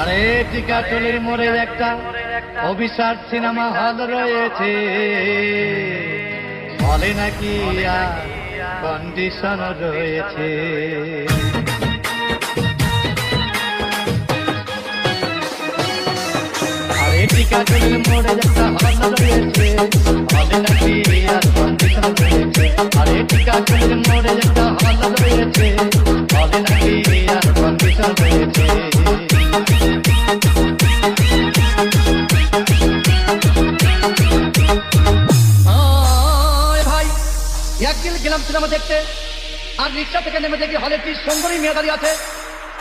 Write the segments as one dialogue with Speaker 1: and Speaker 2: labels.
Speaker 1: আরে টিকাটুলির মোড়ে একটা অভিশাপ সিনেমা হল রয়েছে, বলে নাকি কন্ডিশন রয়েছে। আরে টিকাটুলির মোড়ে একটা হল রয়েছে, বলে নাকি কন্ডিশন রয়েছে। আরে টিকাটুলির মোড়ে একটা হল রয়েছে, বলে নাকি কন্ডিশন রয়েছে। একদিন গেলাম সিনেমা দেখতে, আর রিক্সা থেকে নেমে দেখি হলে একটি সুন্দরী মেয়ে দাঁড়িয়ে আছে।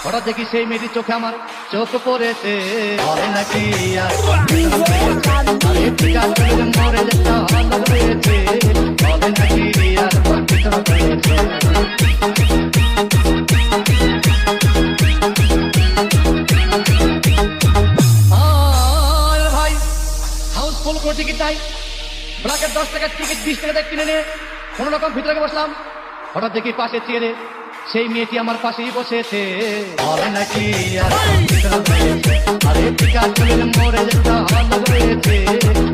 Speaker 1: হঠাৎ দেখি সেই মেয়েটির চোখে আমার চোখ পড়েছে, বলে নাকি মরে যেতে হল রয়েছে, বলে নাকি ভাই হাউসফুল কোনো টিকিট নাই। ব্ল্যাকের 10 টাকার টিকিট 20 টাকা কিনে নিয়ে কোন রকম ভিতরে বসলাম। হঠাৎ দেখি পাশে চেয়ারে সেই মেয়েটি আমার পাশেই বসেছে, বলে নাকি আরে টিকাটুলির মোড়ে যেটা হল রয়েছে,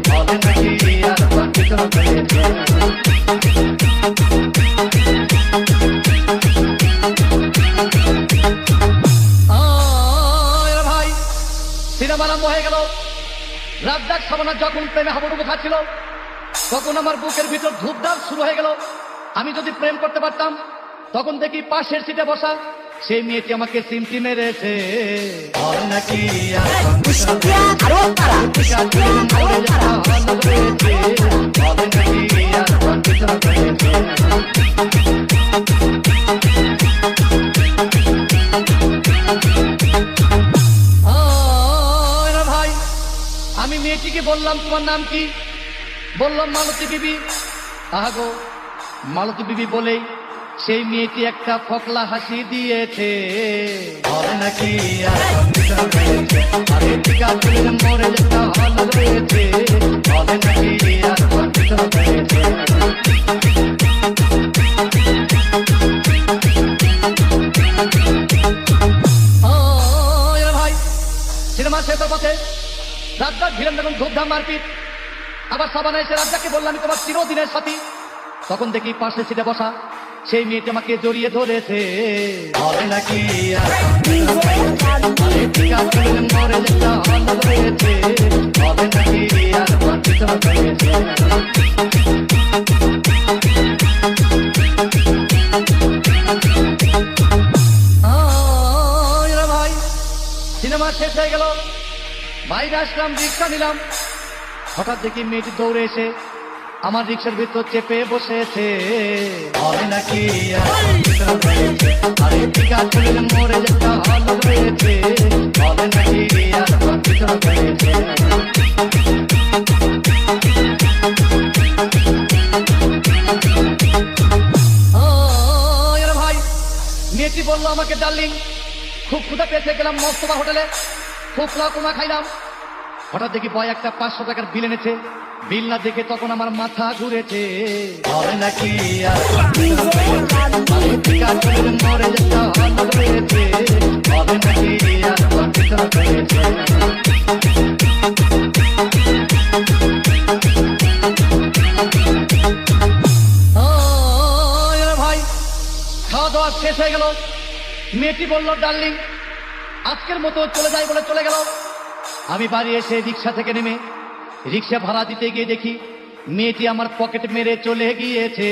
Speaker 1: বলে নাকি ভাই সিনেমা আরম্ভ হয়ে গেল। রাজ্জাক সাবানা যখন প্রেমে হাবুডুবু খাচ্ছিল, তখন আমার বুকের ভিতর ধূপধাপ শুরু হয়ে গেল। আমি যদি প্রেম করতে পারতাম, তখন দেখি পাশের সিটে বসা সেই মেয়েটি আমাকে সিমটি মেরেছে, বলে নাকি ভাই আমি মেয়েটিকে বললাম তোমার নাম কি? বললাম মালতী বিবি। আহাগো মালতী বিবি বলেই সেই মেয়েটি একটা ফকলা হাসি দিয়েছে, বলে নাকি আরে টিকাটুলির মোড়ে যেটা হল রয়েছে, বলে নাকি ভাই সিনেমা শেষের পথে রাজ্জাক ভিলেন যখন ধূপধাম মারপিট, আবার সাবানা এসে রাজ্জাককে বললাম আমি তোমার চিরদিনের সাথী। তখন দেখি পাশে সিটে বসা সেই মেয়েটি আমাকে জড়িয়ে ধরেছে, বলে নাকি মরে যেটা হল রয়েছে, বলে নাকি ভাই সিনেমা শেষ হয়ে গেল। বাইরে আসলাম, রিক্সা নিলাম। হঠাৎ দেখি মেয়েটি দৌড়ে এসে আমার রিক্সার ভিতর চেপে বসেছে, বলে নাকি আরে টিকাটুলির মোড়ে যেটা হল রয়েছে, বলে নাকি ভাই মেয়েটি বললো আমাকে ডার্লিং খুব ক্ষুধা পেয়েছে, গেলাম মস্তবা হোটেলে খুব লাকুমা খাইলাম। হঠাৎ দেখি বয় একটা 500 টাকার বিল এনেছে। বিল না দেখে তখন আমার মাথা ঘুরেছে, বলে নাকি মরে যেটা হল রয়েছে, বলে নাকি ভাই খাওয়া দাওয়া শেষ হয়ে গেল। মেয়েটি বলল ডার্লিং আজকের মতো চলে যাই বলে চলে গেল। আমি বাড়ি এসে রিক্সা থেকে নেমে রিক্সা ভাড়া দিতে গিয়ে দেখি মেয়েটি আমার পকেট মেরে চলে গিয়েছে,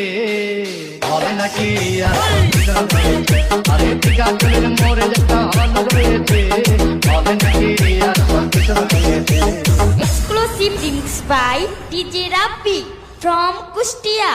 Speaker 1: বলে নাকি আরে টিকাটুলির মোড়ে যেটা হল রয়েছে, বলে নাকি
Speaker 2: Exclusive remix by DJ Rabbi from Kustia.